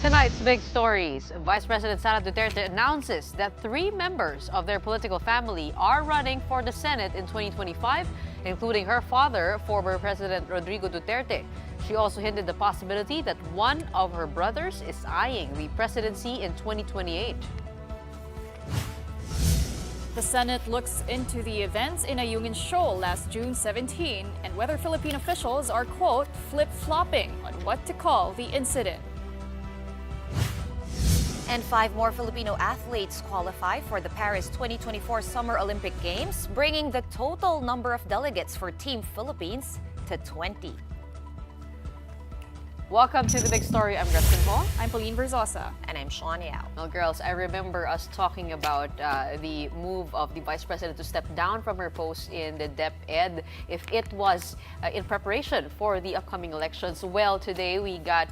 tonight's big stories, Vice President Sara Duterte announces that 3 members of their political family are running for the Senate in 2025, including her father, former President Rodrigo Duterte. She also hinted the possibility that one of her brothers is eyeing the presidency in 2028. The Senate looks into the events in Ayungin Shoal last June 17 and whether Philippine officials are, quote, flip-flopping on what to call the incident. And 5 more Filipino athletes qualify for the Paris 2024 Summer Olympic Games, bringing the total number of delegates for Team Philippines to 20. Welcome to the big story. I'm Gretchen Ho. I'm Pauline Verzosa. And I'm Sean Yao. Well, girls, I remember us talking about the move of the Vice President to step down from her post in the DepEd if it was in preparation for the upcoming elections. Well, today we got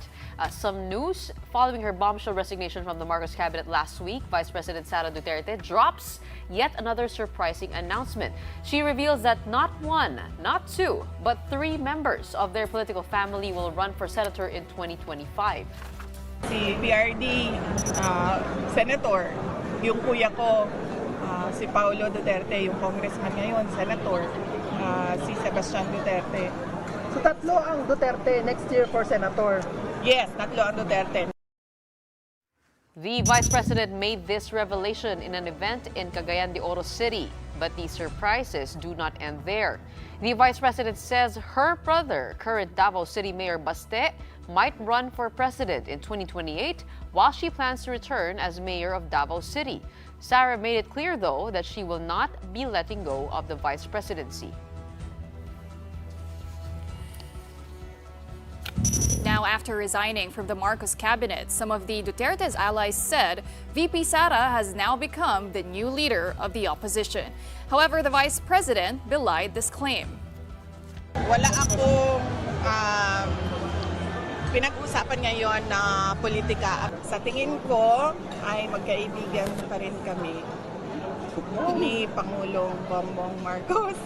some news following her bombshell resignation from the Marcos cabinet last week. Vice President Sara Duterte drops yet another surprising announcement. She reveals that not 1, not 2, but 3 members of their political family will run for senator in 2025. Si PRD, senator, yung kuya ko, si Paulo Duterte, yung congressman ngayon, senator, si Sebastian Duterte. So tatlo ang Duterte next year for senator. Yes, tatlo ang Duterte. The Vice President made this revelation in an event in Cagayan de Oro City, but the surprises do not end there. The Vice President says her brother, current Davao City Mayor Baste, might run for president in 2028 while she plans to return as mayor of Davao City. Sara made it clear, though, that she will not be letting go of the vice presidency. Now, after resigning from the Marcos cabinet, some of the Duterte's allies said VP Sara has now become the new leader of the opposition. However, the vice president belied this claim. Wala akong pinag-usapan ngayon na politika. Sa tingin ko ay magkaibigan pa rin kami ni Pangulong Bongbong Marcos.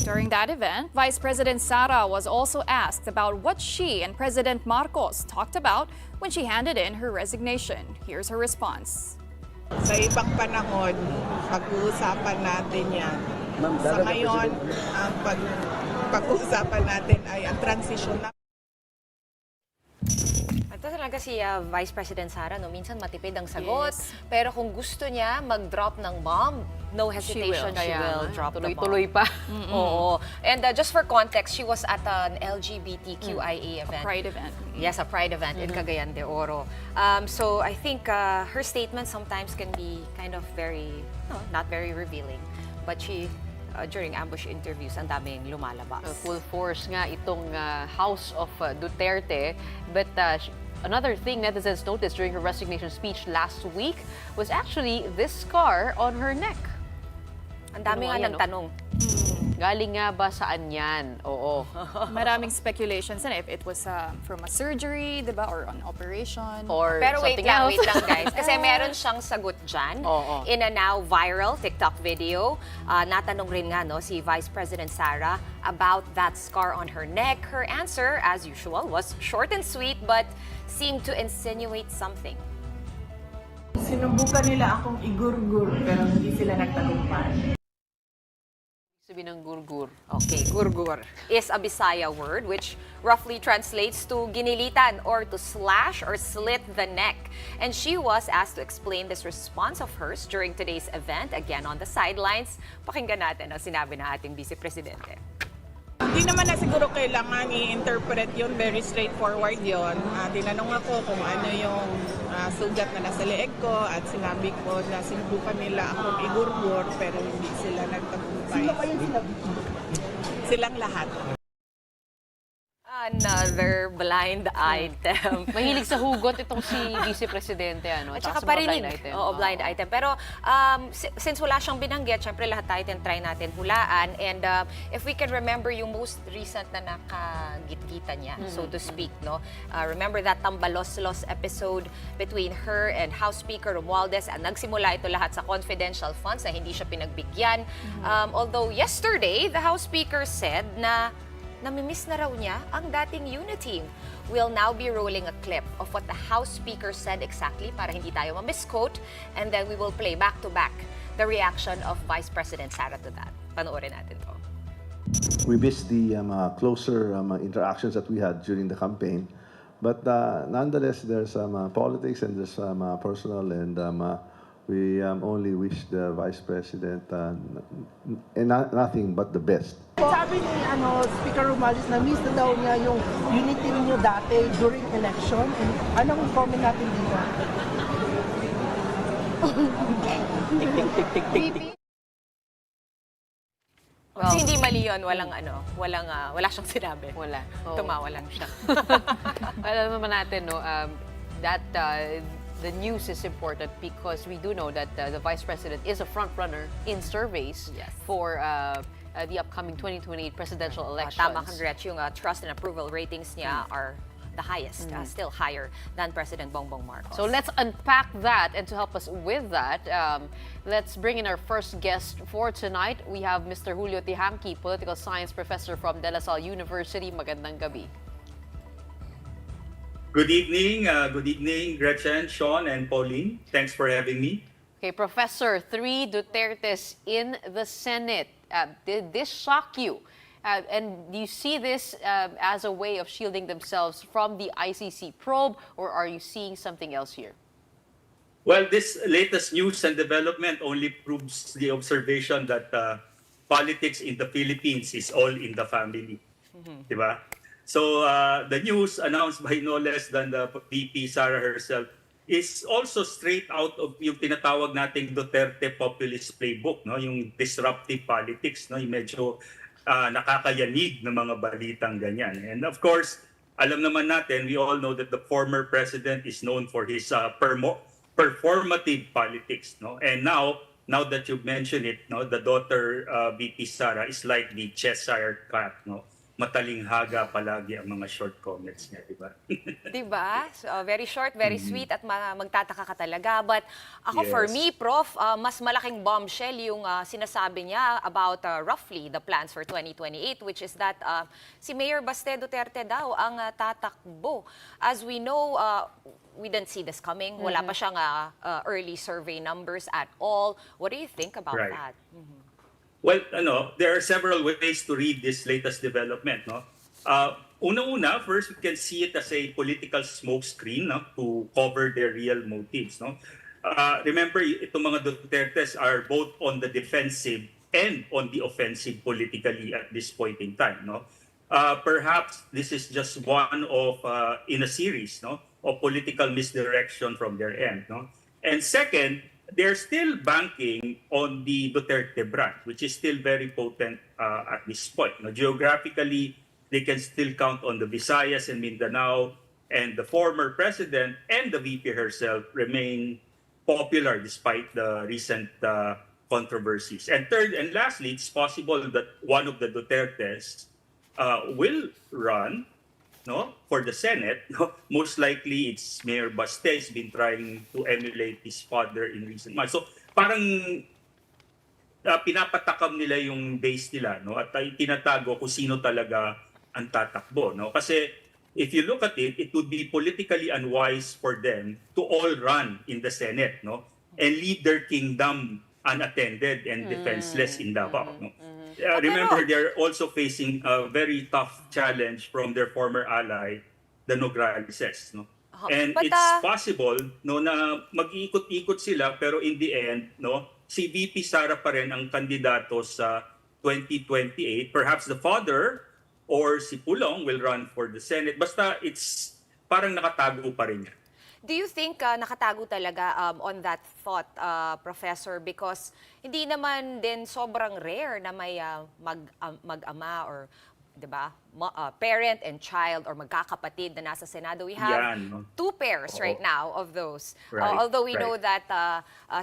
During that event, Vice President Sara was also asked about what she and President Marcos talked about when she handed in her resignation. Here's her response. Sa ibang panahon, pag-uusapan natin yan. Sa ngayon, ang pag-uusapan natin ay ang transition na. Ito talaga si Vice President Sara, no? Minsan matipid ang sagot. Yes. Pero kung gusto niya mag-drop ng bomb, no hesitation, she will drop the bomb. Tuloy-tuloy pa. Oo. And just for context, she was at an LGBTQIA event. A pride event. Yes, a pride event in Cagayan de Oro. So I think her statements sometimes can be kind of not very revealing. But she, during ambush interviews, ang daming lumalabas. Full force nga itong House of Duterte. But another thing netizens noticed during her resignation speech last week was actually this scar on her neck. Ang dami nga nagtanong. Galing nga ba saan yan? Oo. Maraming speculations and if it was from a surgery, diba, or an operation. Or Pero wait something lang, else. guys. Kasi meron siyang sagot dyan. Oo. In a now viral TikTok video. Natanong rin nga si Vice President Sara about that scar on her neck. Her answer, as usual, was short and sweet but seemed to insinuate something. Sinubukan nila akong igurgur pero hindi sila nagtagumpay. Sabi ng gurgur. Okay, gurgur is a Bisaya word which roughly translates to ginilitan or to slash or slit the neck. And she was asked to explain this response of hers during today's event, again on the sidelines. Pakinggan natin ang sinabi ng ating Vice Presidente. Hindi naman na siguro kailangan i-interpret yun, very straightforward yun. Tinanong ako kung ano yung sugat na nasa leeg ko at sinabi ko na sinubukan nila akong igurgur pero hindi sila nagtagumpay. Sino kayo sinabi? Silang lahat. Another blind item. Mahilig sa hugot itong si Vice Presidente. At saka sa mga parinig. blind item. Oo, blind item. Pero since wala siyang binanggit, syempre lahat tayo try natin hulaan. And if we can remember yung most recent na nakagit-kita niya, so to speak, no? Remember that tambalos-los episode between her and House Speaker Romualdez, and nagsimula ito lahat sa confidential funds na hindi siya pinagbigyan. Although yesterday, the House Speaker said na namimiss na raw niya ang dating unity. We'll now be rolling a clip of what the House Speaker said exactly para hindi tayo ma-misquote, and then we will play back-to-back the reaction of Vice President Sara to that. Panoorin natin to. We miss the closer interactions that we had during the campaign. But nonetheless, there's politics and there's personal, and we only wish the Vice President nothing but the best. Sabi ni Speaker Romales na miss na daw niya yung unity niyo dati during election. And anong comment natin dito? Well, Kasi hindi mali yun, wala siyang sinabi. wala. Oo. Tumawa lang siya. Alam naman natin, no, that the news is important because we do know that the Vice President is a front runner in surveys for the upcoming 2028 presidential elections. Tama kang Gretch, yung trust and approval ratings niya are the highest, still higher than President Bongbong Marcos. So let's unpack that, and to help us with that, let's bring in our first guest for tonight. We have Mr. Julio Tihanki, Political Science Professor from De La Salle University. Magandang gabi. Good evening, Gretchen, Sean, and Pauline. Thanks for having me. Okay, Professor, 3 Dutertes in the Senate. Did this shock you? And do you see this as a way of shielding themselves from the ICC probe, or are you seeing something else here? Well, this latest news and development only proves the observation that politics in the Philippines is all in the family. Diba? So the news announced by no less than the VP Sara herself is also straight out of yung tinatawag nating Duterte populist playbook, no? Yung disruptive politics, no? Yung medyo nakakayanig ng mga balitang ganyan. And of course, alam naman natin, we all know that the former president is known for his performative politics, no? And now that you've mentioned it, no, the daughter VP Sara is like the Cheshire cat, no? Matalinghaga palagi ang mga short comments niya, di ba? Diba? So, very short, very sweet, at magtataka ka talaga. But ako, Yes. for me, Prof, mas malaking bombshell yung sinasabi niya about roughly the plans for 2028, which is that si Mayor Baste Duterte daw ang tatakbo. As we know, we didn't see this coming. Wala pa siyang early survey numbers at all. What do you think about Right. that? Well, there are several ways to read this latest development, no? Una-una, first we can see it as a political smokescreen, no, to cover their real motives, no? Remember, itong mga Dutertes are both on the defensive and on the offensive politically at this point in time, no? Perhaps this is just one of in a series, no, of political misdirection from their end, no? And second, they're still banking on the Duterte brand, which is still very potent at this point. Now, geographically, they can still count on the Visayas and Mindanao, and the former president and the VP herself remain popular despite the recent controversies. And third and lastly, it's possible that one of the Dutertes will run, no, for the Senate. No? Most likely, it's Mayor Baste. He's been trying to emulate his father in recent months. So parang pinapatakam nila yung base nila, no, at tinatago kung sino talaga ang tatakbo, no? Kasi if you look at it, it would be politically unwise for them to all run in the Senate, no, and leave their kingdom unattended and defenseless in Davao, no? Remember, they're also facing a very tough challenge from their former ally, the Nogralises, no? And But, it's possible, no, na mag-iikot-ikot sila, pero in the end, no, si VP Sara pa rin ang kandidato sa 2028. Perhaps the father or si Pulong will run for the Senate. Basta it's parang nakatago pa rin yan. Do you think nakatago talaga on that thought, Professor? Because hindi naman din sobrang rare na may mag-ama or, di ba, parent and child or magkakapatid na nasa Senado. We have Yan, no? 2 pairs right now of those. Right, Although we right. know that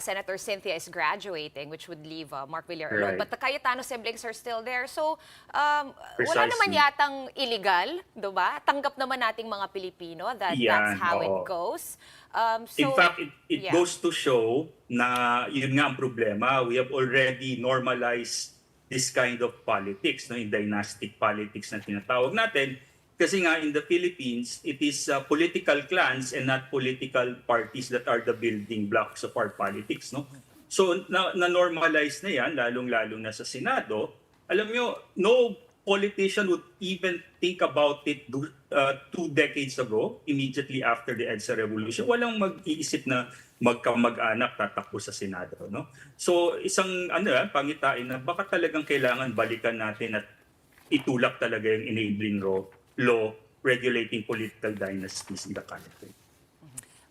Senator Cynthia is graduating, which would leave Mark Villar alone. Right. But the Cayetano siblings are still there. So, wala naman Precisely. yatang illegal, di ba? Tanggap naman nating mga Pilipino that Yan, that's how it oo. goes. In fact, it yeah. goes to show na yun nga ang problema. We have already normalized this kind of politics, no, in dynastic politics na tinatawag natin. Kasi nga in the Philippines, it is political clans and not political parties that are the building blocks of our politics, no? So na-normalize na yan, lalong-lalong na sa Senado. Alam nyo, no politician would even think about it 2 decades ago, immediately after the EDSA Revolution. Walang mag-iisip na magkamag-anak tatakbo sa Senado, no? So isang pangitain na baka talagang kailangan balikan natin at itulak talaga yung enabling law regulating political dynasties in the country.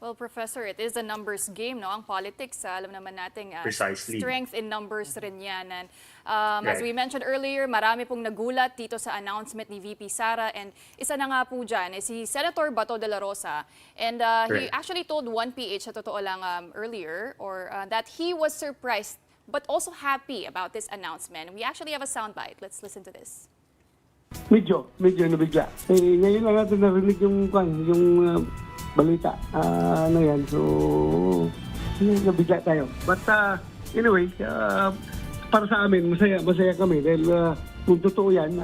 Well, Professor, it is a numbers game, no? Ang politics, alam naman natin, Precisely. strength in numbers rin yan. And as Right. we mentioned earlier, marami pong nagulat dito sa announcement ni VP Sara. And isa na nga po dyan, si Senator Bato de la Rosa. And he Correct. actually told 1PH, sa totoo lang earlier, that he was surprised but also happy about this announcement. We actually have a soundbite. Let's listen to this. Medyo nabigla. Ngayon lang natin narinig yung balita na yan. So, nabigla tayo. But anyway, para sa amin, masaya kami. Dahil kung totoo yan,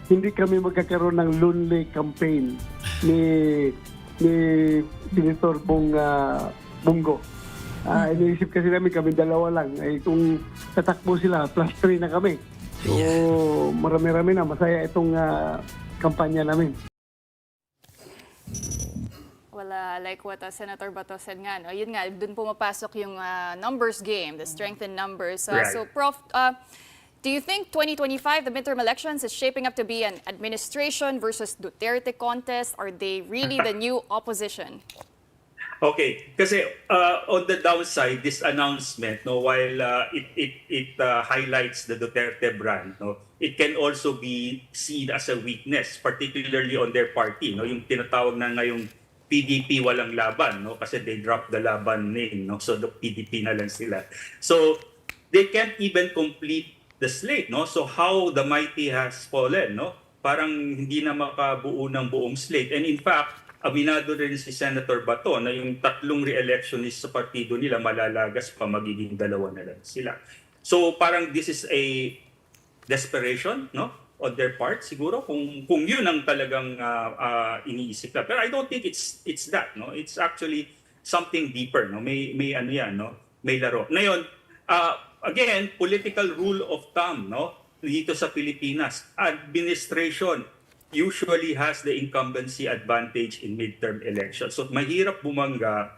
hindi kami magkakaroon ng lonely campaign ni Senator Bongo. Iniisip kasi namin kami dalawa lang. Kung tatakbo sila, +3 na kami. So, marami-rami na. Masaya itong kampanya namin. Well, like what Senator Bato said nga, no? Yun nga, dun pumapasok yung numbers game, the strength in numbers. Right. So, Prof, do you think 2025, the midterm elections, is shaping up to be an administration versus Duterte contest? Are they really the new opposition? Okay, kasi on the downside, this announcement, no, while it highlights the Duterte brand, no, it can also be seen as a weakness, particularly on their party, no, yung tinatawag na ngayong PDP walang laban, no, kasi they dropped the laban name, no, so the PDP na lang sila. So they can't even complete the slate, no. So how the mighty has fallen, no, parang hindi na makabuo ng buong slate. And in fact, aminado rin si Senator Bato na yung 3 re-electionist sa partido nila malalagas pa, magiging 2 na lang sila. So parang this is a desperation, no, on their part siguro kung yun ang talagang iniisip na. Pero I don't think it's that, no. It's actually something deeper, no. May ano yan, no. May laro. Ngayon, again, political rule of thumb, no, dito sa Pilipinas, administration usually has the incumbency advantage in midterm elections. So mahirap bumangga,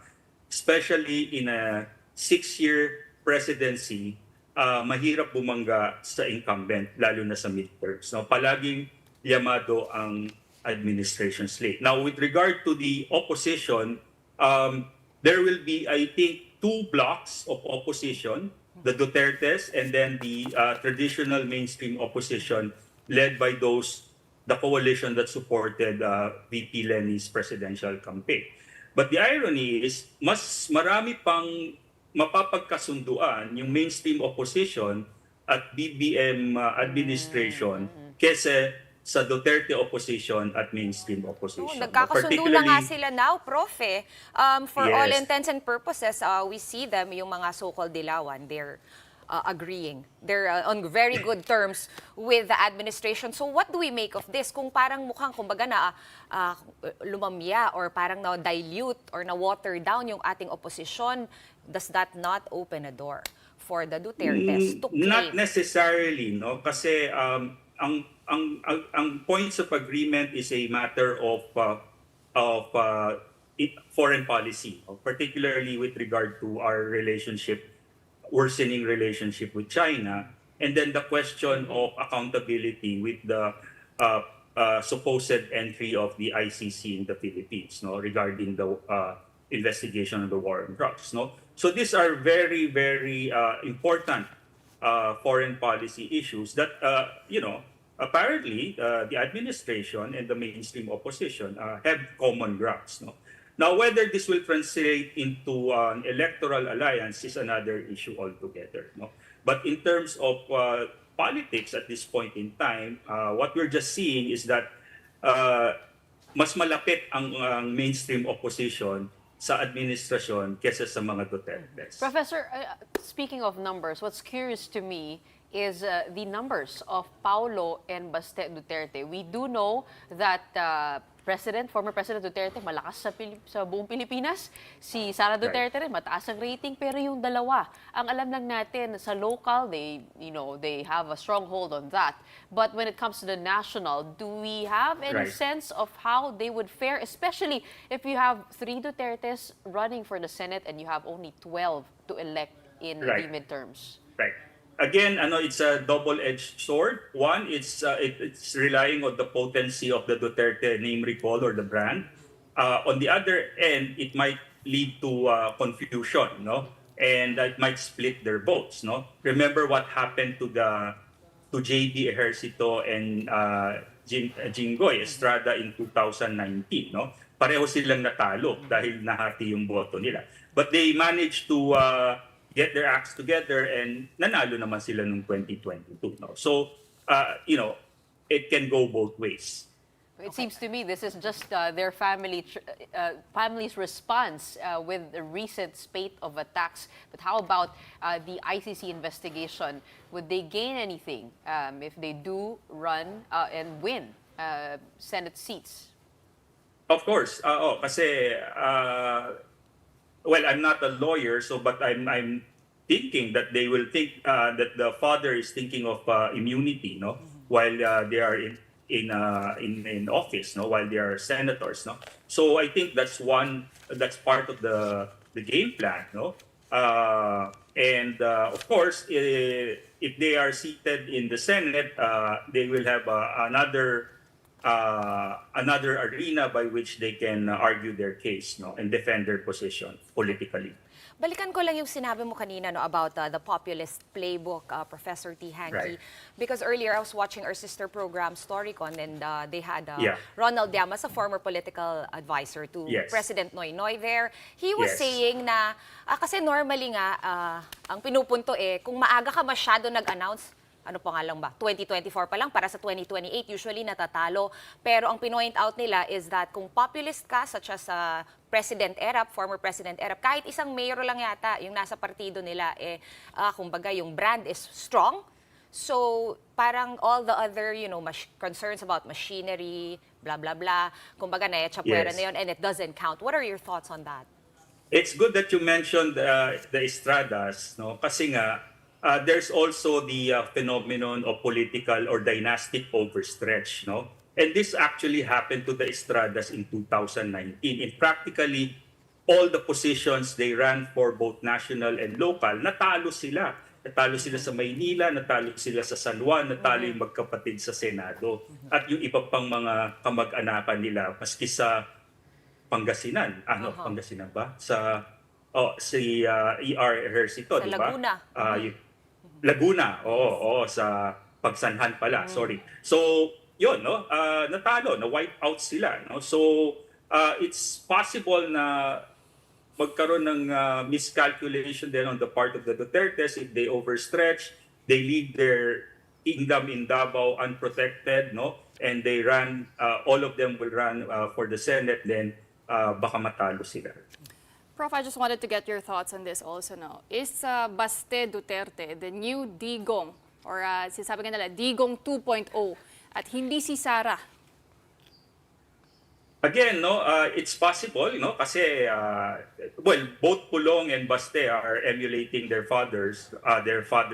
especially in a 6-year presidency, mahirap bumangga sa incumbent, lalo na sa midterms. No? Palaging yamado ang administration slate. Now, with regard to the opposition, there will be, I think, 2 blocks of opposition, the Dutertes and then the traditional mainstream opposition led by the coalition that supported VP Lenny's presidential campaign. But the irony is, mas marami pang mapapagkasunduan yung mainstream opposition at BBM administration kesa sa Duterte opposition at mainstream opposition. Nagkakasundo na nga sila now, Prof. For all Yes. intents and purposes, we see them, yung mga so-called dilawan, they're agreeing. They're on very good terms with the administration. So what do we make of this? Kung parang mukhang, kumbaga na lumamya or parang na-dilute or na-water down yung ating opposition, does that not open a door for the Dutertes to claim? Not necessarily, no? Kasi ang points of agreement is a matter of foreign policy, particularly with regard to our worsening relationship with China, and then the question of accountability with the supposed entry of the ICC in the Philippines, no, regarding the investigation of the war on drugs, no. So these are very, very important foreign policy issues that apparently the administration and the mainstream opposition have common grounds, no. Now, whether this will translate into an electoral alliance is another issue altogether, no. But in terms of politics at this point in time, what we're just seeing is that mas malapit ang mainstream opposition sa administrasyon kesa sa mga Dutertes. Professor, speaking of numbers, what's curious to me is the numbers of Paulo and Baste Duterte. We do know that former President Duterte, malakas sa buong Pilipinas. Si Sara Duterte rin, mataas ang rating. Pero yung dalawa, ang alam lang natin, sa local, they have a stronghold on that. But when it comes to the national, do we have any sense of how they would fare? Especially if you have 3 Dutertes running for the Senate and you have only 12 to elect in the midterms. Right. Again, it's a double-edged sword. One, it's relying on the potency of the Duterte name recall or the brand. On the other end, it might lead to confusion, and it might split their votes, Remember what happened to JB Ejercito and Jinggoy Estrada in 2019, Pareho silang natalo dahil nahati yung boto nila. But they managed to get their acts together and nanalo naman sila noong 2022. So, it can go both ways. It seems to me this is just their family's response with the recent spate of attacks. But how about the ICC investigation? Would they gain anything if they do run and win Senate seats? Of course. Kasi well, I'm not a lawyer, but I'm thinking that they will think that the father is thinking of immunity, while they are in office, while they are senators, So I think that's part of the game plan, And of course, if they are seated in the Senate, they will have another arena by which they can argue their case, and defend their position politically. Balikan ko lang yung sinabi mo kanina about the populist playbook, Professor T. Hanky. Because earlier I was watching our sister program, Storycon, and they had Ronald Llamas, a former political advisor to President Noynoy there. He was saying na, kasi normally nga, ang pinupunto kung maaga ka masyado nag-announce, ano pa nga lang ba, 2024 pa lang, para sa 2028, usually natatalo. Pero ang pinoint out nila is that kung populist ka, such as President Erap, former President Erap, kahit isang mayor lang yata, yung nasa partido nila, kumbaga yung brand is strong. So, parang all the other, concerns about machinery, blah, blah, blah, kumbaga na-chapwera na yun, and it doesn't count. What are your thoughts on that? It's good that you mentioned the Estradas, kasi nga, there's also the phenomenon of political or dynastic overstretch, And this actually happened to the Estradas in 2019. In practically all the positions they ran for both national and local, natalo sila. Natalo sila sa Maynilad, natalo sila sa San Juan, natalo yung magkapatid sa Senado. At yung iba pang mga kamag-anakan nila, maski sa Pangasinan. Pangasinan ba? Si E.R. Ejercito, di ba? Laguna. Laguna, sa Pagsanhan pala, sorry. So, yun, natalo, na-wipe out sila. So, it's possible na magkaroon ng miscalculation din on the part of the Dutertes if they overstretch, they leave their kingdom in Davao unprotected, and they run, all of them will run for the Senate, then baka matalo sila. Prof, I just wanted to get your thoughts on this also now. Is Baste Duterte the new Digong, or sinasabi nga nila, Digong 2.0, at hindi si Sara? Again, it's possible, kasi, both Pulong and Baste are emulating their father's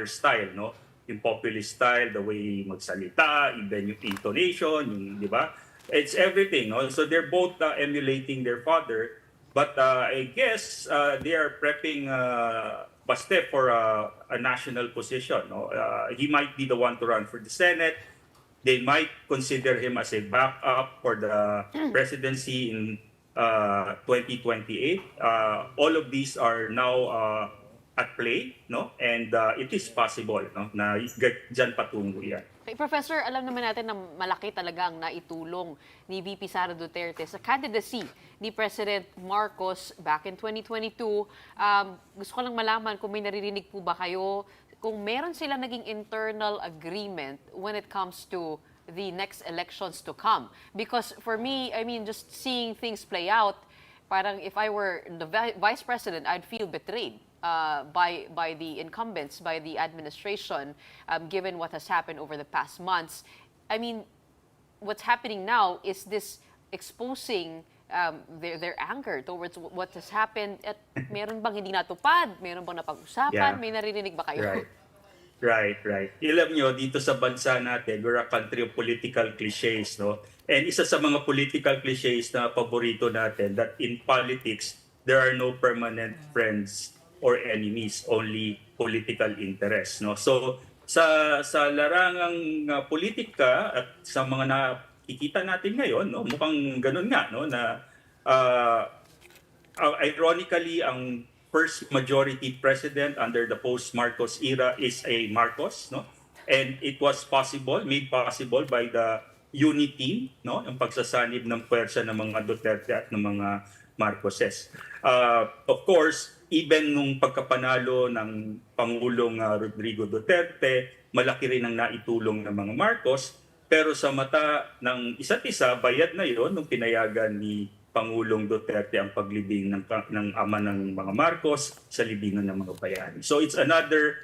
style, Yung populist style, the way magsalita, even yung intonation, di ba? It's everything, So they're both emulating their father. But I guess they are prepping Baste for a national position. He might be the one to run for the Senate. They might consider him as a backup for the presidency in 2028. All of these are now at play, and it is possible na dyan patungo yan. Okay, Professor, alam naman natin na malaki talaga ang naitulong ni VP Sara Duterte sa candidacy ni President Marcos back in 2022. Gusto ko lang malaman kung may naririnig po ba kayo, kung meron sila naging internal agreement when it comes to the next elections to come. Because for me, I mean, just seeing things play out, parang if I were the Vice President, I'd feel betrayed. by the incumbents, by the administration, given what has happened over the past months. I mean, what's happening now is this exposing their anger towards what has happened. At meron bang hindi natupad? Meron bang napag-usapan? Yeah. May naririnig ba kayo? Right. Alam nyo, dito sa bansa natin, we're a country of political cliches, no? And isa sa mga political cliches na paborito natin, that in politics, there are no permanent friends or enemies, only political interests, no? So, sa larangang politika at sa mga nakikita natin ngayon, no, mukhang ganun nga, no, na ironically, ang first majority president under the post-Marcos era is a Marcos, no? And it was made possible by the unity, no? Ang pagsasanib ng pwersa ng mga Duterte at ng mga Marcoses. Of course, even nung pagkapanalo ng Pangulong Rodrigo Duterte, malaki rin ang naitulong ng mga Marcos, pero sa mata ng isa't isa, bayad na yon nung pinayagan ni Pangulong Duterte ang paglibing ng ama ng mga Marcos sa libingan ng mga bayani. So it's another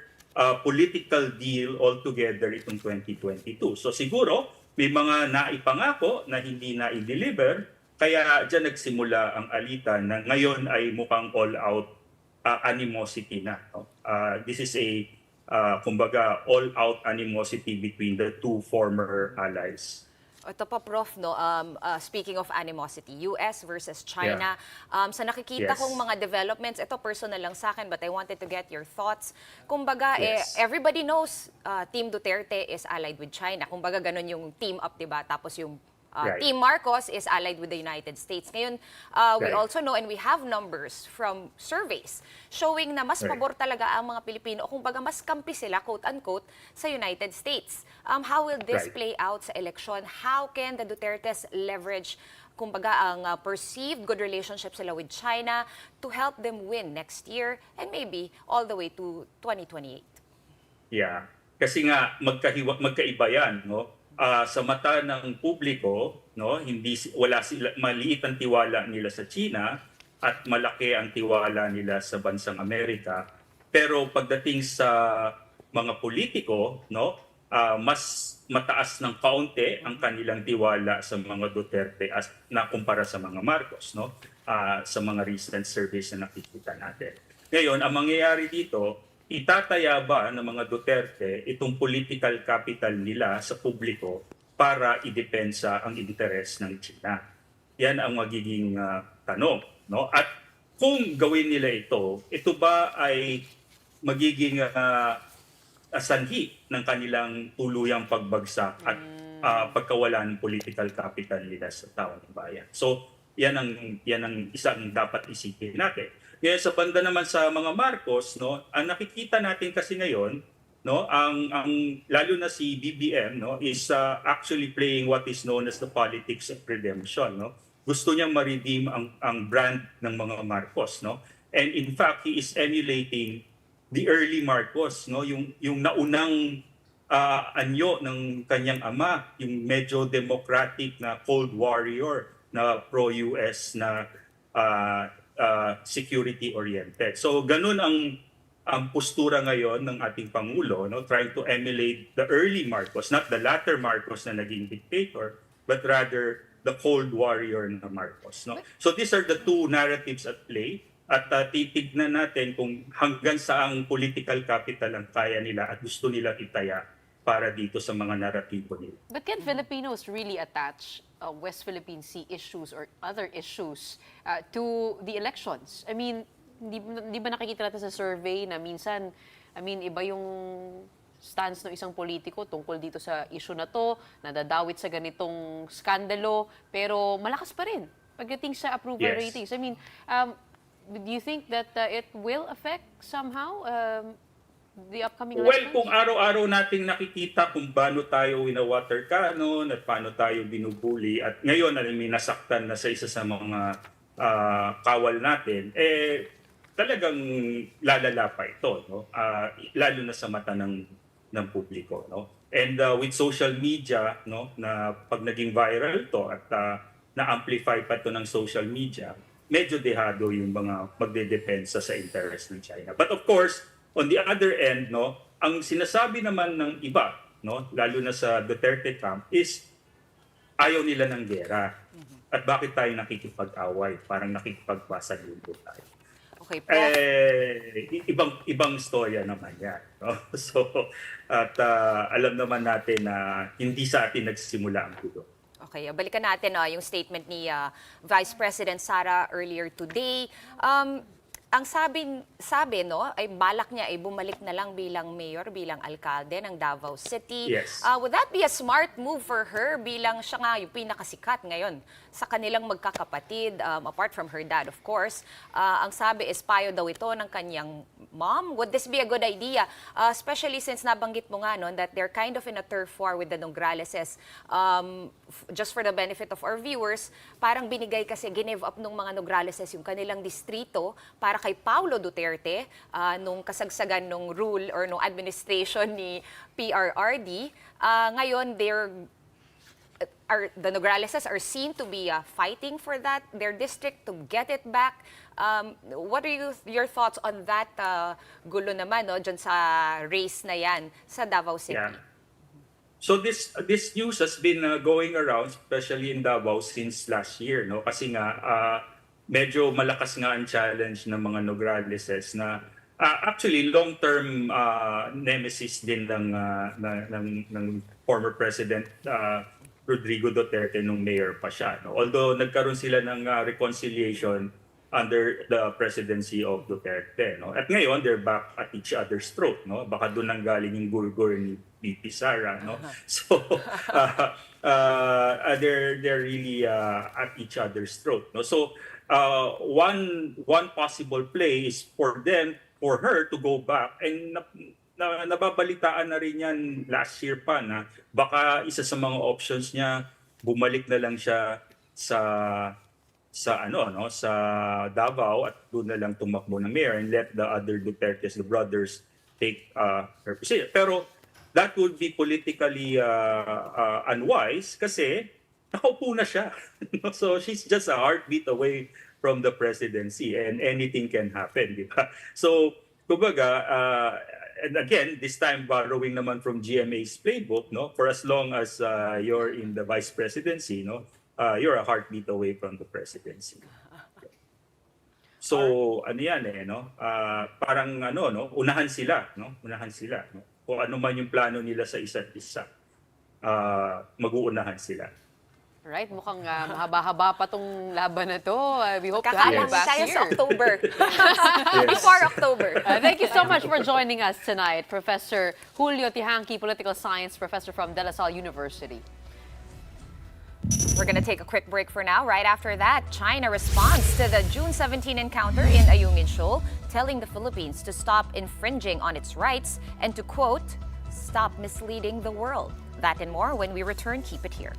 political deal altogether itong 2022. So siguro may mga naipangako na hindi na-deliver, kaya dyan nagsimula ang alitan na ngayon ay mukhang all-out animosity na. No? This is a kumbaga all-out animosity between the two former allies. Ito pa, Prof, no, speaking of animosity, US versus China, sa nakikita kong mga developments, ito personal lang sa akin, but I wanted to get your thoughts. Kumbaga, everybody knows Team Duterte is allied with China. Kumbaga, ganun yung team up, diba? Tapos yung Team Marcos is allied with the United States. Ngayon, we also know and we have numbers from surveys showing na mas pabor talaga ang mga Pilipino o kumbaga mas kampi sila, quote-unquote, sa United States. How will this play out sa election? How can the Dutertes leverage kumbaga ang perceived good relationship sila with China to help them win next year and maybe all the way to 2028? Yeah. Kasi nga magkaiba yan, no? Sa mata ng publiko, no, wala sila, maliit ang tiwala nila sa China at malaki ang tiwala nila sa bansang Amerika. Pero pagdating sa mga politiko, no, mas mataas ng kaunti ang kanilang tiwala sa mga Duterte na kumpara sa mga Marcos, no, sa mga recent surveys na nakikita natin. Ngayon, ang mangyayari dito, itataya ba ng mga Duterte itong political capital nila sa publiko para idepensa ang interes ng China? Yan ang magiging tanong, no? At kung gawin nila ito ba ay magiging sanhi ng kanilang tuluyang pagbagsak at pagkawala ng political capital nila sa taong bayan? So, yan ang isang dapat isipin natin. Kaya sa banda naman sa mga Marcos, no, ang nakikita natin kasi ngayon, no, ang lalo na si BBM, no, is actually playing what is known as the politics of redemption, no. Gusto niyang ma-redeem ang brand ng mga Marcos, no. And in fact, he is emulating the early Marcos, no, yung naunang anyo ng kanyang ama, yung medyo democratic na cold warrior na pro-US na security-oriented. So ganun ang postura ngayon ng ating Pangulo, no, trying to emulate the early Marcos, not the latter Marcos na naging dictator, but rather the cold warrior na Marcos. No? So these are the two narratives at play at titignan natin kung hanggang saang political capital ang kaya nila at gusto nilang itaya para dito sa mga naratibo nila. But can Filipinos really attach West Philippine Sea issues or other issues to the elections? I mean, di ba nakikita natin sa survey na minsan, iba yung stance ng isang politiko tungkol dito sa issue na to, nadadawit sa ganitong skandalo, pero malakas pa rin pagdating sa approval ratings. I mean, do you think that it will affect somehow the upcoming elections? Well, kung araw-araw nating nakikita kung paano tayo wina-water cannon at paano tayo binubuli at ngayon may nasaktan na sa isa sa mga kawal natin, talagang lalala pa ito, no? Lalo na sa mata ng publiko, no? And with social media, no, na pag naging viral to at na-amplify pa to ng social media, medyo dehado yung mga magdedepensa sa interest ng China. But of course, on the other end, no, ang sinasabi naman ng iba, no, lalo na sa Duterte camp, is ayaw nila ng gera. At bakit tayo nakikipag-away? Parang nakikipagpasalubo tayo. Okay, Prof. Ibang storya naman yan. No? So, at alam naman natin na hindi sa atin nagsisimula ang gulo. Okay, balikan natin yung statement ni Vice President Sara earlier today. Ang sabi no, ay balak niya ay bumalik na lang bilang mayor, bilang alkalde ng Davao City. Yes. Would that be a smart move for her bilang siya nga yung pinakasikat ngayon sa kanilang magkakapatid, apart from her dad, of course. Ang sabi is payo daw ito ng kanyang mom. Would this be a good idea? Especially since nabanggit mo nga no, that they're kind of in a turf war with the Nograleses. Just for the benefit of our viewers, parang binigay kasi, give up nung mga Nograleses yung kanilang distrito para kay Paulo Duterte nung kasagsagan nung rule or nung administration ni PRRD. Ngayon, the Nograleses are seen to be fighting for that, their district, to get it back. What are your thoughts on that gulo naman no, dyan sa race na yan sa Davao City? Yeah. So this news has been going around, especially in Davao, since last year, no? Kasi nga medyo malakas nga ang challenge ng mga Nograleses na actually long-term nemesis din ng former President Rodrigo Duterte nung mayor pa siya. No? Although nagkaroon sila ng reconciliation under the presidency of Duterte, no? At ngayon they're back at each other's throat, no? Baka doon nang galing yung gulgol ni VP Sara, no? So they're really at each other's throat, no? So one possible play is for her to go back, and nababalitaan na rin yan last year pa na baka isa sa mga options niya bumalik na lang siya sa Davao at doon na lang tumakbo ng mayor and let the other Dutertes, the brothers, take her position. Pero that would be politically unwise kasi nakaupo na siya. So she's just a heartbeat away from the presidency and anything can happen, di ba? So, kumbaga, and again, this time borrowing naman from GMA's playbook, no? For as long as you're in the vice presidency, no? You're a heartbeat away from the presidency. So, ano yan no? Parang no? Unahan sila, no? Unahan sila, no? Kung ano man yung plano nila sa isa't isa, mag-uunahan sila. Right, mukhang mahaba-haba pa tong laban na to. We hope to have you Kakalang back tayo here. sa October. Before October. Thank you so much for joining us tonight, Professor Julio Tihanki, Political Science Professor from De La Salle University. We're going to take a quick break for now. Right after that, China responds to the June 17 encounter in Ayungin Shoal, telling the Philippines to stop infringing on its rights and to, quote, stop misleading the world. That and more when we return. Keep it here.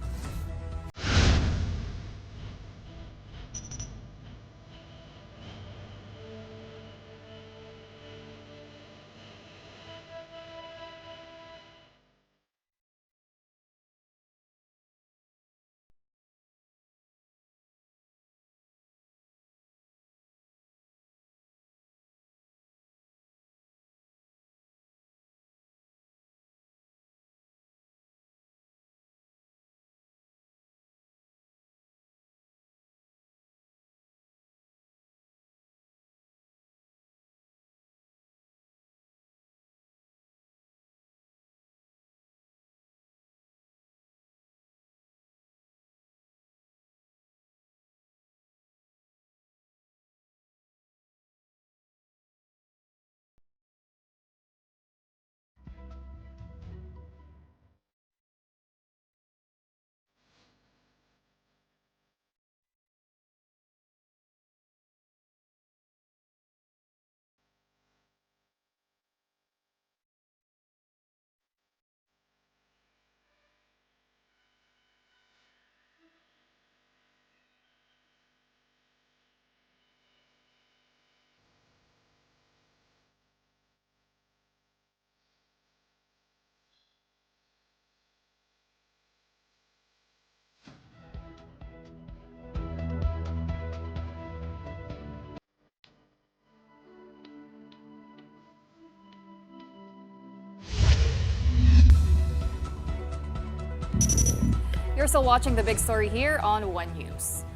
You're still watching The Big Story here on One News.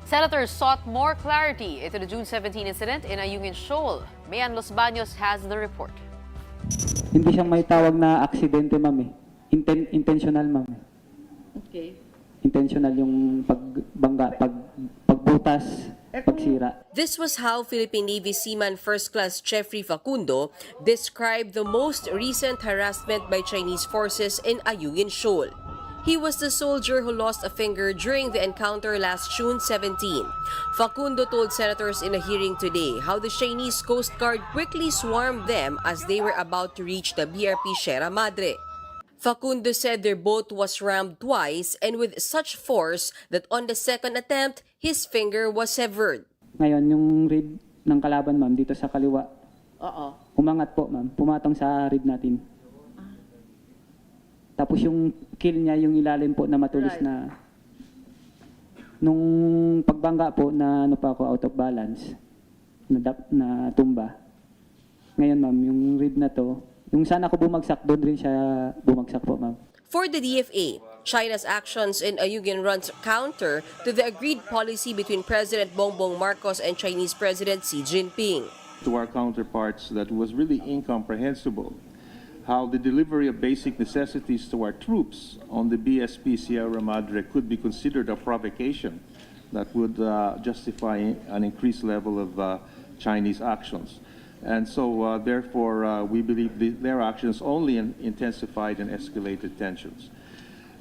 Senators sought more clarity into the June 17 incident in Ayungin Shoal. Mayan Los Baños has the report. Hindi siyang may tawag na aksidente, ma'am. Intentional, ma'am. Okay. Intentional yung pagbangga, pagbutas, pagsira. This was how Philippine Navy Seaman First Class Jeffrey Facundo described the most recent harassment by Chinese forces in Ayungin Shoal. He was the soldier who lost a finger during the encounter last June 17. Facundo told senators in a hearing today how the Chinese Coast Guard quickly swarmed them as they were about to reach the BRP Sierra Madre. Facundo said their boat was rammed twice and with such force that on the second attempt, his finger was severed. Ngayon, yung rib ng kalaban, ma'am, dito sa kaliwa. Oo. Umangat po, ma'am. Pumatong sa rib natin. Tapos yung kill niya, yung ilalim po na matulis na... Nung pagbangga po, na ano pa ako, out of balance, na tumba. Ngayon, ma'am, yung rib na to, yung sana ako bumagsak, doon rin siya bumagsak po, ma'am. For the DFA, China's actions in Ayungin runs counter to the agreed policy between President Bongbong Marcos and Chinese President Xi Jinping. To our counterparts, that was really incomprehensible how the delivery of basic necessities to our troops on the BSP Sierra Madre could be considered a provocation that would justify an increased level of Chinese actions. And so, therefore, we believe their actions only intensified and escalated tensions.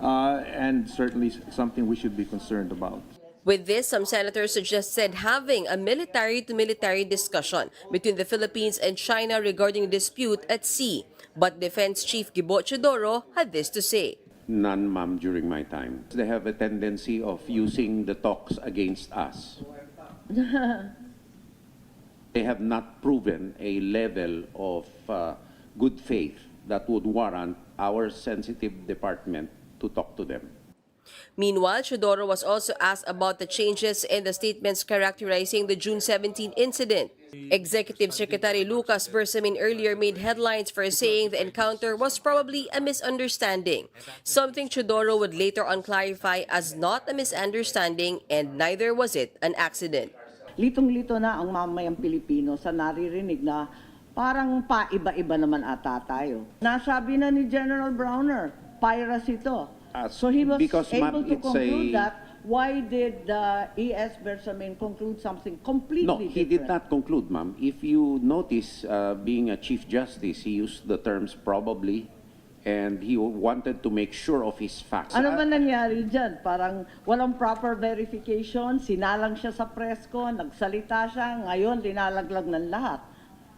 And certainly something we should be concerned about. With this, some senators suggested having a military-to-military discussion between the Philippines and China regarding the dispute at sea. But Defense Chief Gibo Chodoro had this to say. None, ma'am, during my time. They have a tendency of using the talks against us. They have not proven a level of good faith that would warrant our sensitive department to talk to them. Meanwhile, Chodoro was also asked about the changes in the statements characterizing the June 17 incident. Executive Secretary Lucas Bersamin earlier made headlines for saying the encounter was probably a misunderstanding, something Chodoro would later on clarify as not a misunderstanding and neither was it an accident. Litong-lito na ang mamayang Pilipino sa naririnig na parang paiba-iba naman ata tayo. Nasabi na ni General Browner, piracy ito. So he was able to conclude that. Why did the ES Bersamin conclude something completely different? No, he did not conclude, ma'am. If you notice, being a Chief Justice, he used the terms probably, and he wanted to make sure of his facts. Ano ba nangyari dyan? Parang walang proper verification, sinalang siya sa presko, nagsalita siya, ngayon linalaglag ng lahat.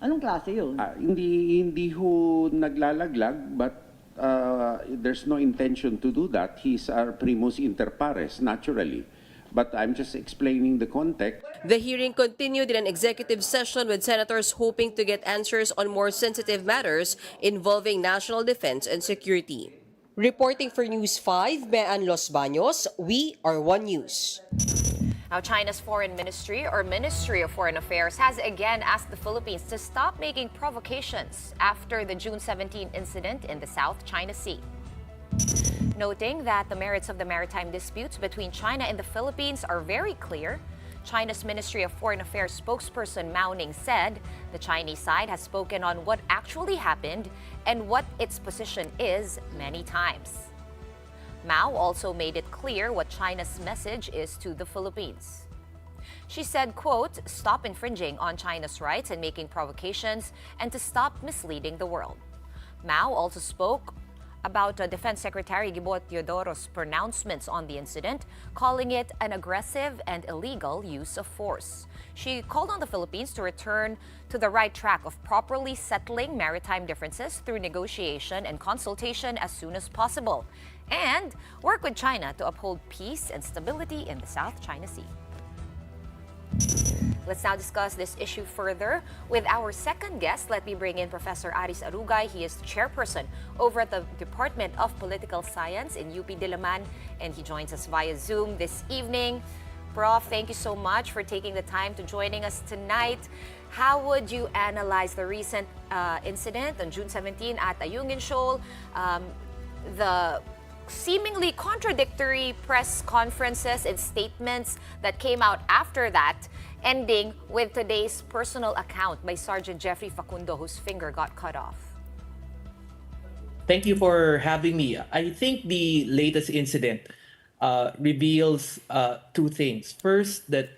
Anong klase yun? Hindi ho naglalaglag, but there's no intention to do that. He's our primus inter pares, naturally. But I'm just explaining the context. The hearing continued in an executive session with senators hoping to get answers on more sensitive matters involving national defense and security. Reporting for News 5, Mayan Los Baños, we are One News. Now, China's Foreign Ministry, or Ministry of Foreign Affairs, has again asked the Philippines to stop making provocations after the June 17 incident in the South China Sea. Noting that the merits of the maritime disputes between China and the Philippines are very clear, China's Ministry of Foreign Affairs spokesperson Mao Ning said the Chinese side has spoken on what actually happened and what its position is many times. Mao also made it clear what China's message is to the Philippines. She said, quote, stop infringing on China's rights and making provocations and to stop misleading the world. Mao also spoke about Defense Secretary Gibo Teodoro's pronouncements on the incident, calling it an aggressive and illegal use of force. She called on the Philippines to return to the right track of properly settling maritime differences through negotiation and consultation as soon as possible, and work with China to uphold peace and stability in the South China Sea. Let's now discuss this issue further with our second guest. Let me bring in Professor Aris Arugay. He is chairperson over at the Department of Political Science in UP Diliman, and he joins us via Zoom this evening. Prof, thank you so much for taking the time to joining us tonight. How would you analyze the recent incident on June 17 at Ayungin Shoal? The seemingly contradictory press conferences and statements that came out after that, ending with today's personal account by Sergeant Jeffrey Facundo, whose finger got cut off. Thank you for having me. I think the latest incident reveals two things. First, that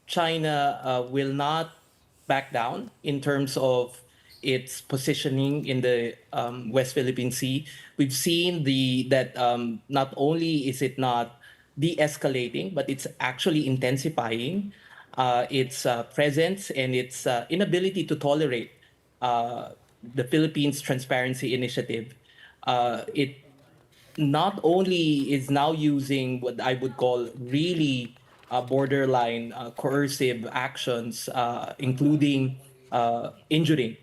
China will not back down in terms of its positioning in the West Philippine Sea. We've seen that not only is it not de-escalating, but it's actually intensifying its presence and its inability to tolerate the Philippines Transparency Initiative. It not only is now using what I would call really borderline coercive actions, including injuring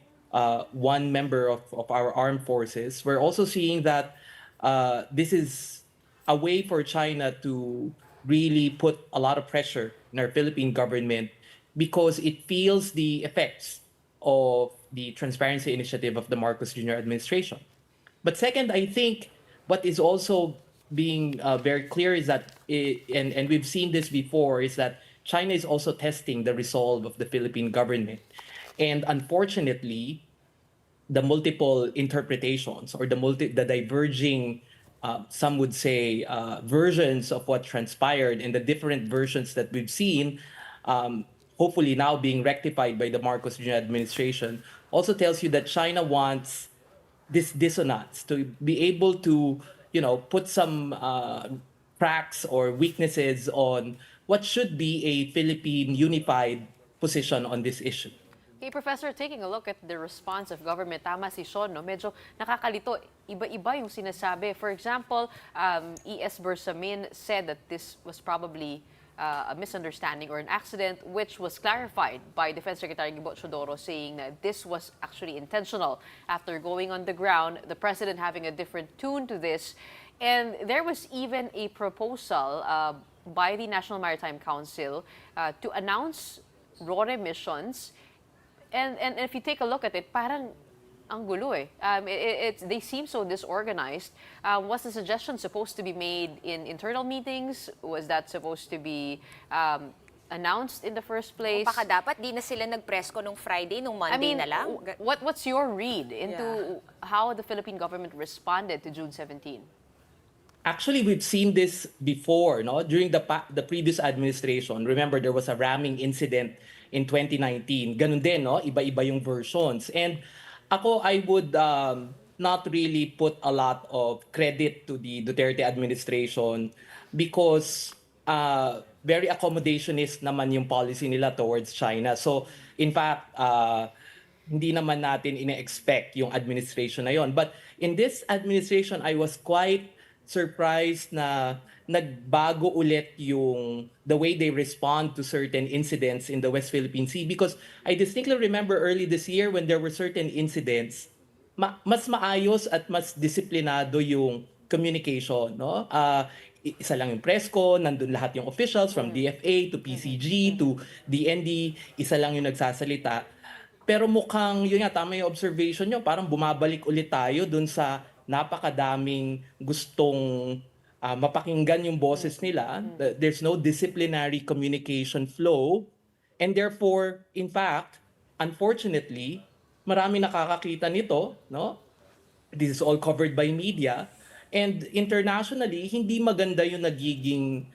one member of our armed forces, we're also seeing that this is a way for China to really put a lot of pressure in our Philippine government because it feels the effects of the transparency initiative of the Marcos Jr. administration. But second, I think what is also being very clear is that, and we've seen this before, is that China is also testing the resolve of the Philippine government. And unfortunately, the multiple interpretations or the diverging, some would say, versions of what transpired and the different versions that we've seen, hopefully now being rectified by the Marcos Jr. administration, also tells you that China wants this dissonance to be able to, put some cracks or weaknesses on what should be a Philippine unified position on this issue. Okay, Professor, taking a look at the response of government, tama si Sean, no? Medyo nakakalito. Iba-iba yung sinasabi. For example, E.S. Bersamin said that this was probably a misunderstanding or an accident, which was clarified by Defense Secretary Gibo Chodoro, saying that this was actually intentional. After going on the ground, the president having a different tune to this. And there was even a proposal by the National Maritime Council to announce RORE missions. And if you take a look at it, parang ang gulo eh. They seem so disorganized. Was the suggestion supposed to be made in internal meetings? Was that supposed to be announced in the first place? Baka dapat di na sila nag-presko nung Friday, nung Monday na lang. What's your read into how the Philippine government responded to June 17? Actually, we've seen this before, no? During the previous administration. Remember, there was a ramming incident in 2019. Ganun din, no? Iba-iba yung versions. And ako, I would not really put a lot of credit to the Duterte administration because very accommodationist naman yung policy nila towards China. So, in fact, hindi naman natin ina-expect yung administration na yon. But in this administration, I was quite surprised na nagbago ulit yung the way they respond to certain incidents in the West Philippine Sea, because I distinctly remember early this year when there were certain incidents, mas maayos at mas disiplinado yung communication, no? Isa lang yung presko, nandun lahat yung officials from DFA to PCG to DND, isa lang yung nagsasalita. Pero mukhang, yun nga, tama yung observation nyo, parang bumabalik ulit tayo dun sa napakadaming gustong mapakinggan yung boses nila. There's no disciplinary communication flow. And therefore, in fact, unfortunately, marami nakakakita nito, no? This is all covered by media. And internationally, hindi maganda yung nagiging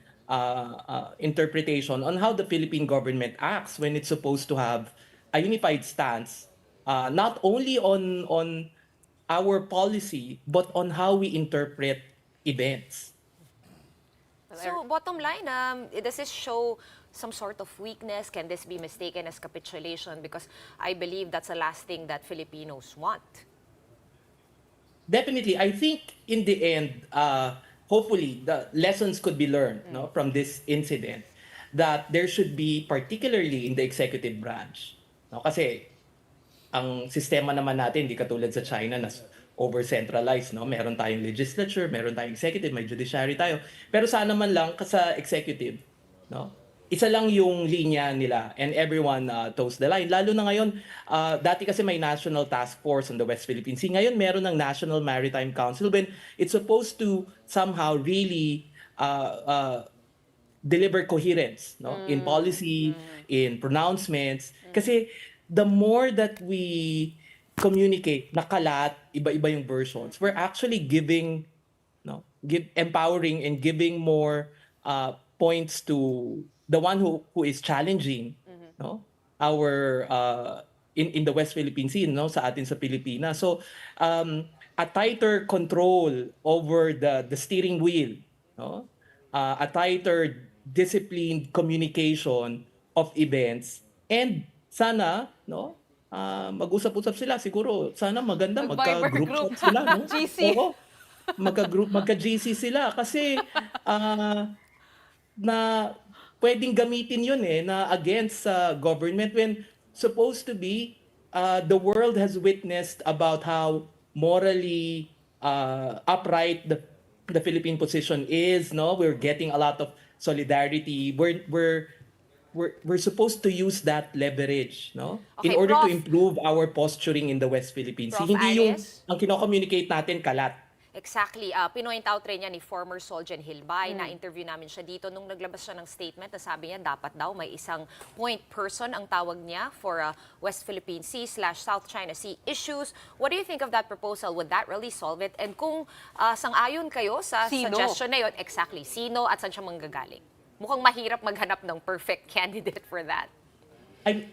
interpretation on how the Philippine government acts when it's supposed to have a unified stance, not only on our policy, but on how we interpret events. So, bottom line, does this show some sort of weakness? Can this be mistaken as capitulation? Because I believe that's the last thing that Filipinos want. Definitely. I think in the end, hopefully, the lessons could be learned no, from this incident, that there should be, particularly in the executive branch, no? Kasi ang sistema naman natin, di katulad sa China na over-centralized, no? Meron tayong legislature, meron tayong executive, may judiciary tayo. Pero sana man lang sa executive, no? isa lang yung linya nila and everyone toes the line. Lalo na ngayon, dati kasi may National Task Force on the West Philippine Sea. Ngayon meron ng National Maritime Council when it's supposed to somehow really deliver coherence, no, in policy, in pronouncements. Kasi the more that we communicate na kalat, iba-iba yung versions, we're actually giving, no, empowering and giving more points to the one who is challenging, no, our in the West Philippine Sea, no, sa atin sa Pilipinas. So a tighter control over the steering wheel, no, a tighter disciplined communication of events, and sana, no, mag-usap-usap sila siguro. Sana maganda magka-group Group. chat sila, no? GC. Oo. Magka-GC sila kasi na pwedeng gamitin yun na against government when supposed to be the world has witnessed about how morally upright the Philippine position is, no, we're getting a lot of solidarity. We're supposed to use that leverage, no, in Okay, order to Prof. improve our posturing in the West Philippines. Prof. Hindi yung Alice? ang kino-communicate natin kalat. Exactly. Pinoint out rin niya ni former Soljan Hilbay, na interview namin siya dito nung naglabas siya ng statement na sabi niya dapat daw may isang point person ang tawag niya for West Philippine Sea/South China Sea issues. What do you think of that proposal? Would that really solve it? And kung sang-ayon kayo sa Sino? suggestion na yun, exactly, sino at saan siya manggagaling? Mukhang mahirap maghanap ng perfect candidate for that. I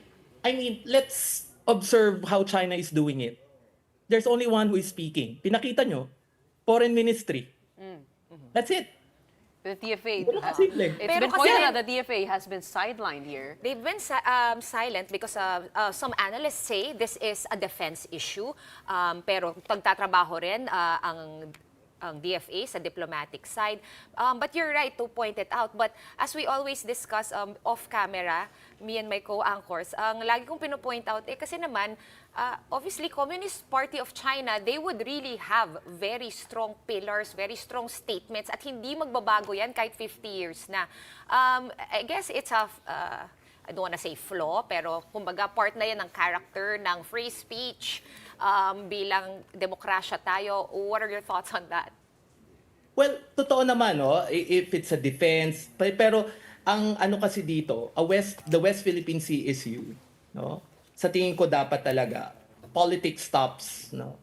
mean, let's observe how China is doing it. There's only one who is speaking. Pinakita nyo, Foreign Ministry. That's it. The DFA, Simple. it's Pero been kasi- pointed out that the DFA has been sidelined here. They've been silent because some analysts say this is a defense issue. Pero pagtatrabaho rin ang DFA sa diplomatic side. But you're right to point it out. But as we always discuss off-camera, me and my co-anchors, ang lagi kong pinopoint out, kasi naman, obviously, Communist Party of China, they would really have very strong pillars, very strong statements, at hindi magbabago yan kahit 50 years na. I guess it's I don't want to say flaw, pero kumbaga part na yan ng character ng free speech bilang demokrasya tayo. What are your thoughts on that? Well, totoo naman, no, if it's a defense, pero ang ano kasi dito, the West Philippine Sea issue, no, sa tingin ko dapat talaga politics stops, no,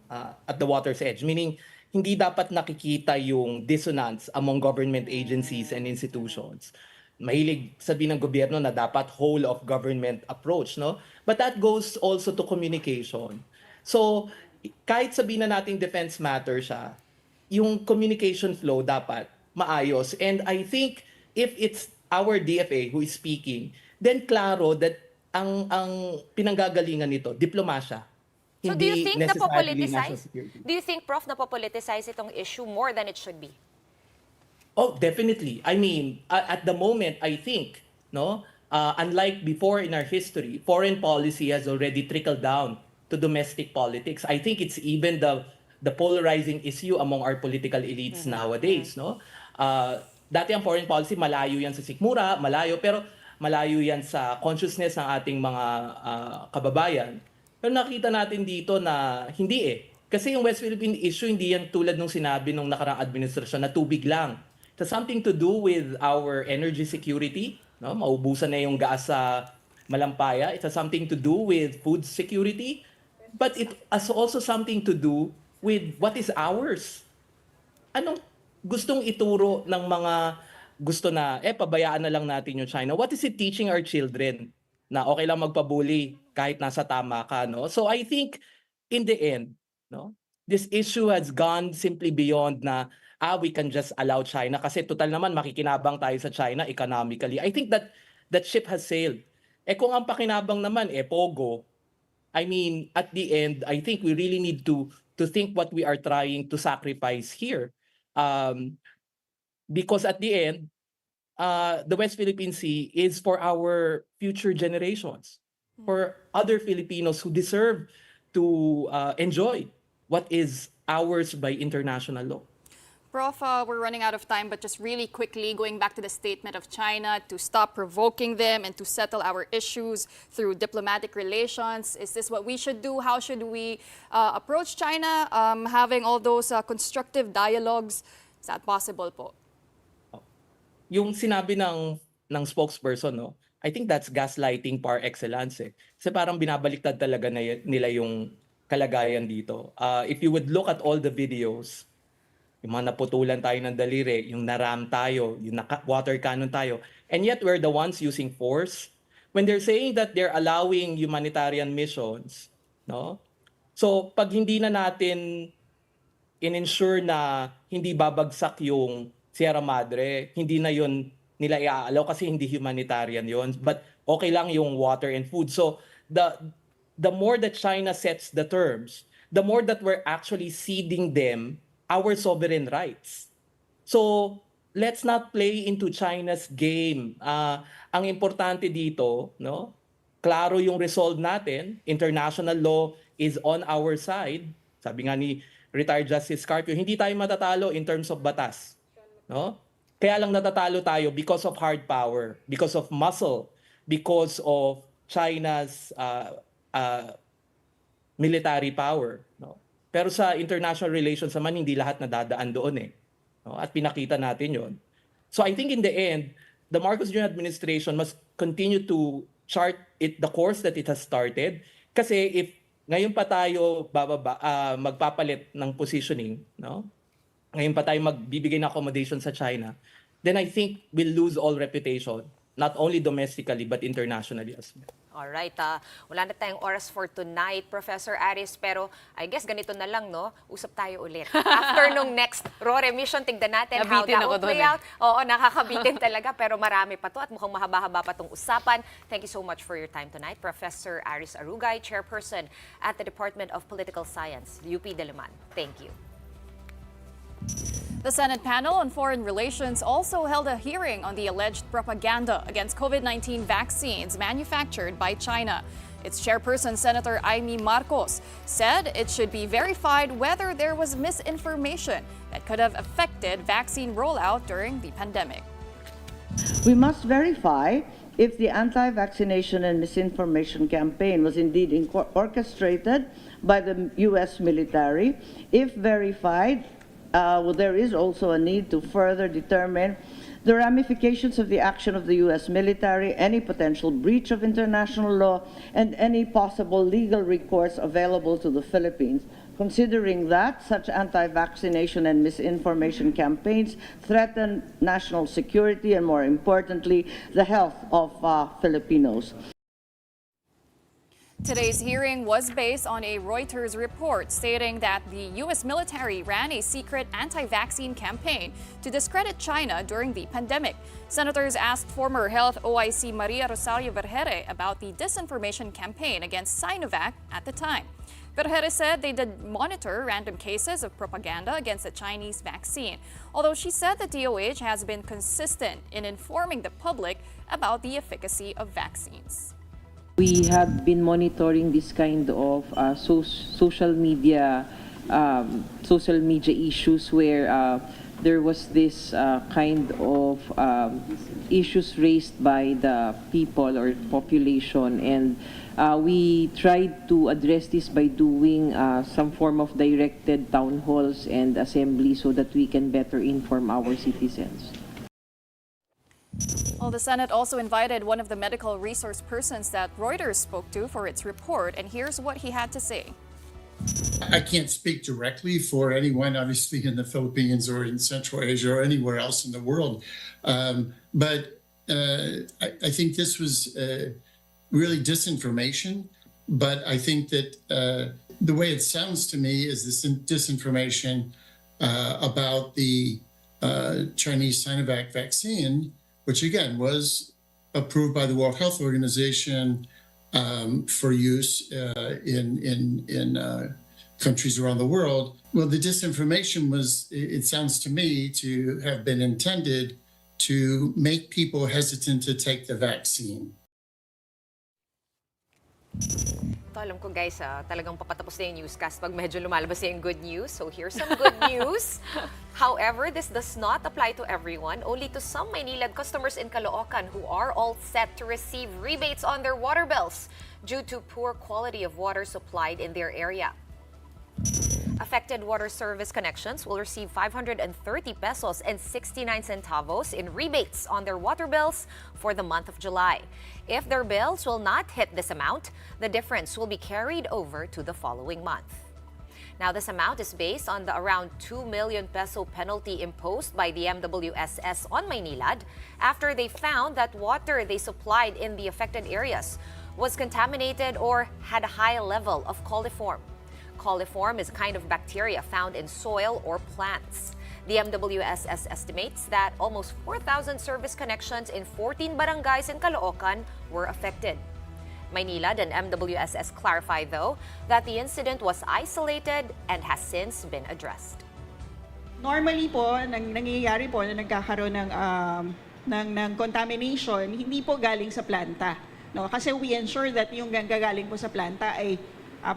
at the water's edge, meaning hindi dapat nakikita yung dissonance among government agencies and institutions. Mahilig sabihin ng gobyerno na dapat whole of government approach, no, but that goes also to communication. So kahit sabihin na nating defense matter siya, yung communication flow dapat maayos. And I think if it's our DFA who is speaking, then klaro that ang pinanggagalingan nito, diplomasya. So do you Hindi think necessarily napopoliticize? national security. Do you think, Prof, napopoliticize itong issue more than it should be? Oh, definitely. I mean, at the moment, I think, no, unlike before in our history, foreign policy has already trickled down to domestic politics. I think it's even the polarizing issue among our political elites nowadays, no? Dati ang foreign policy, malayo yan sa sikmura, malayo, pero malayo yan sa consciousness ng ating mga kababayan. Pero nakita natin dito na hindi Kasi yung West Philippine issue, hindi yan tulad nung sinabi nung nakarang administrasyon na tubig lang. It has something to do with our energy security, no? Maubusan na yung gas sa Malampaya. It has something to do with food security. But it has also something to do with what is ours. Anong gustong ituro ng mga gusto na, pabayaan na lang natin yung China? What is it teaching our children? Na okay lang magpabuli kahit nasa tama ka, no? So I think, in the end, no, this issue has gone simply beyond na, we can just allow China kasi total naman makikinabang tayo sa China economically. I think that ship has sailed. Kung ang pakinabang naman, pogo, I mean, at the end, I think we really need to think what we are trying to sacrifice here. Because at the end, the West Philippine Sea is for our future generations, for other Filipinos who deserve to enjoy what is ours by international law. Prof, we're running out of time, but just really quickly, going back to the statement of China to stop provoking them and to settle our issues through diplomatic relations. Is this what we should do? How should we approach China, having all those constructive dialogues? Is that possible po? Yung sinabi ng spokesperson, no, I think that's gaslighting par excellence. Kasi parang binabaliktad talaga nila yung kalagayan dito. If you would look at all the videos, yung mga naputulan tayo ng daliri, yung naram tayo, yung water cannon tayo, and yet we're the ones using force. When they're saying that they're allowing humanitarian missions, no? So pag hindi na natin in-ensure na hindi babagsak yung Sierra Madre, hindi na yun nila iaalaw kasi hindi humanitarian yun. But okay lang yung water and food. So the more that China sets the terms, the more that we're actually ceding them our sovereign rights. So let's not play into China's game. Ang importante dito, no? Klaro yung resolve natin. International law is on our side. Sabi nga ni retired Justice Carpio, hindi tayo matatalo in terms of batas. No? Kaya lang natatalo tayo because of hard power, because of muscle, because of China's military power. No? Pero sa international relations naman, hindi lahat nadadaan doon . No? At pinakita natin yon. So I think in the end, the Marcos Jr. administration must continue to chart the course that it has started. Kasi if ngayon pa tayo magpapalit ng positioning, no? Ngayon pa tayo magbibigay ng accommodation sa China, then I think we'll lose all reputation, not only domestically but internationally as well. Alright, wala na tayong oras for tonight, Professor Aris, pero I guess ganito na lang, no? Usap tayo ulit. After nung next RORE mission, tignan natin how that will play out. Oo, nakakabitin talaga, pero marami pa to at mukhang mahaba-haba pa tong usapan. Thank you so much for your time tonight, Professor Aris Arugay, Chairperson at the Department of Political Science, UP Diliman. Thank you. The Senate panel on foreign relations also held a hearing on the alleged propaganda against COVID-19 vaccines manufactured by China. Its chairperson, Senator Amy Marcos, said it should be verified whether there was misinformation that could have affected vaccine rollout during the pandemic. We must verify if the anti-vaccination and misinformation campaign was indeed orchestrated by the U.S. military. If verified, there is also a need to further determine the ramifications of the action of the U.S. military, any potential breach of international law, and any possible legal recourse available to the Philippines, considering that such anti-vaccination and misinformation campaigns threaten national security and, more importantly, the health of Filipinos. Today's hearing was based on a Reuters report stating that the U.S. military ran a secret anti-vaccine campaign to discredit China during the pandemic. Senators asked former Health OIC Maria Rosario Vergere about the disinformation campaign against Sinovac at the time. Vergere said they did monitor random cases of propaganda against the Chinese vaccine, although she said the DOH has been consistent in informing the public about the efficacy of vaccines. We have been monitoring this kind of social media issues where there was this kind of issues raised by the people or population, and we tried to address this by doing some form of directed town halls and assemblies so that we can better inform our citizens. Well, the Senate also invited one of the medical resource persons that Reuters spoke to for its report, and here's what he had to say. I can't speak directly for anyone, obviously, in the Philippines or in Central Asia or anywhere else in the world. But I think this was really disinformation. But I think that the way it sounds to me is this disinformation about the Chinese Sinovac vaccine, which again was approved by the World Health Organization for use in countries around the world. Well, the disinformation was, it sounds to me, to have been intended to make people hesitant to take the vaccine. To, alam ko guys, talagang papatapos na yung newscast pag medyo lumalabas na yung good news. So here's some good news. However, this does not apply to everyone, only to some Maynilad customers in Caloocan who are all set to receive rebates on their water bills due to poor quality of water supplied in their area. Affected water service connections will receive 530 pesos and 69 centavos in rebates on their water bills for the month of July. If their bills will not hit this amount, the difference will be carried over to the following month. Now, this amount is based on the around 2 million peso penalty imposed by the MWSS on Maynilad after they found that water they supplied in the affected areas was contaminated or had a high level of coliform. Coliform is a kind of bacteria found in soil or plants. The MWSS estimates that almost 4,000 service connections in 14 barangays in Caloocan were affected. Maynilad and MWSS clarified, though, that the incident was isolated and has since been addressed. Normally po, nangyayari po na nagkakaroon ng contamination, hindi po galing sa planta. No? Kasi we ensure that yung gagaling po sa planta ay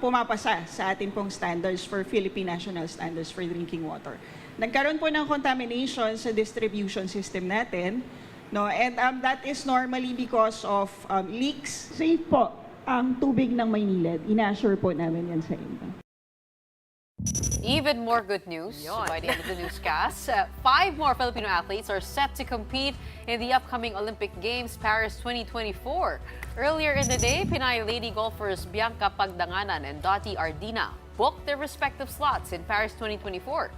pumapasa sa ating pong standards for Philippine National Standards for Drinking Water. Nagkaroon po ng contamination sa distribution system natin, no? And that is normally because of leaks. Safe po ang tubig ng Maynilad. Ina-assure po namin yan sa inyo. Even more good news by the end of the newscast. 5 more Filipino athletes are set to compete in the upcoming Olympic Games Paris 2024. Earlier in the day, Pinay lady golfers Bianca Pagdanganan and Dottie Ardina booked their respective slots in Paris 2024.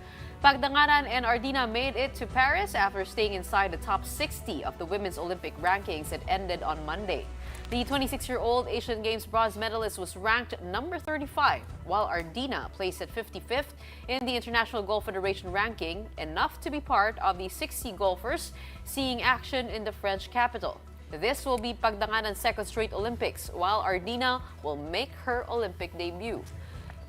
Pagdanganan and Ardina made it to Paris after staying inside the top 60 of the women's Olympic rankings that ended on Monday. The 26-year-old Asian Games bronze medalist was ranked number 35, while Ardina placed at 55th in the International Golf Federation ranking, enough to be part of the 60 golfers seeing action in the French capital. This will be Pagdanganan's second straight Olympics, while Ardina will make her Olympic debut.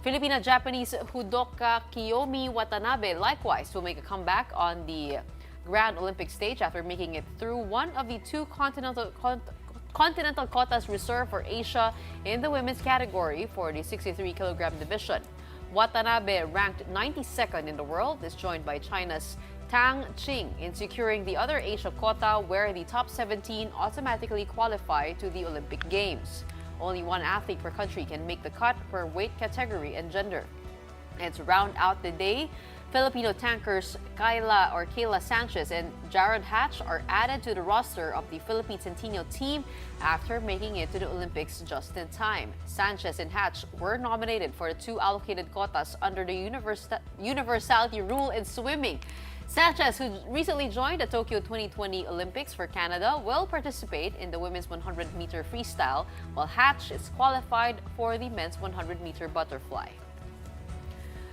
Filipina-Japanese judoka Kiyomi Watanabe likewise will make a comeback on the Grand Olympic stage after making it through one of the 2 continental quotas reserved for Asia in the women's category for the 63-kilogram division. Watanabe, ranked 92nd in the world, is joined by China's Tang Qing in securing the other Asia quota, where the top 17 automatically qualify to the Olympic Games. Only 1 athlete per country can make the cut per weight category and gender. And to round out the day, Filipino tankers Kayla Sanchez and Jared Hatch are added to the roster of the Philippine Centennial team after making it to the Olympics just in time. Sanchez and Hatch were nominated for the 2 allocated quotas under the universality rule in swimming. Sanchez, who recently joined the Tokyo 2020 Olympics for Canada, will participate in the women's 100-meter freestyle, while Hatch is qualified for the men's 100-meter butterfly.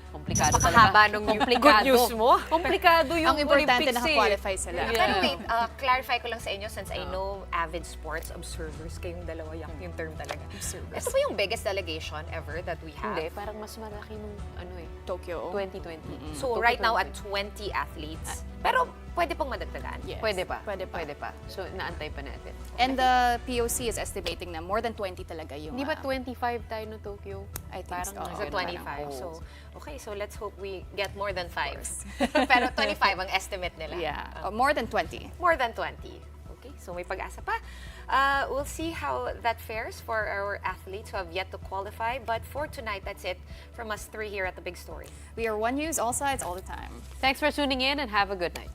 Komplikado Napakahaba nung good news mo. Komplikado yung Ang importante Olympics naka-qualify sila. Yeah. Pero wait, clarify ko lang sa inyo since I know avid sports observers kayong dalawa yung term talaga. Observers. Ito ba yung biggest delegation ever that we have? Hindi, parang mas malaki nung Tokyo. 2020. So Tokyo right now 2020. at 20 athletes. Pero pwede pong madagdagan. Yes. Pwede pa. Pwede pa. So, naantay pa natin. And the POC is estimating na more than 20 talaga yung... Hindi ba 25 tayo no Tokyo? I think Parang so. mga Sa ganun. 25. So, okay, so let's hope we get more than 5. Pero 25 ang estimate nila. Yeah, more than 20. More than 20. Okay, so may pag-asa pa. We'll see how that fares for our athletes who have yet to qualify. But for tonight, that's it from us 3 here at The Big Story. We are One News, all sides, all the time. Thanks for tuning in and have a good night.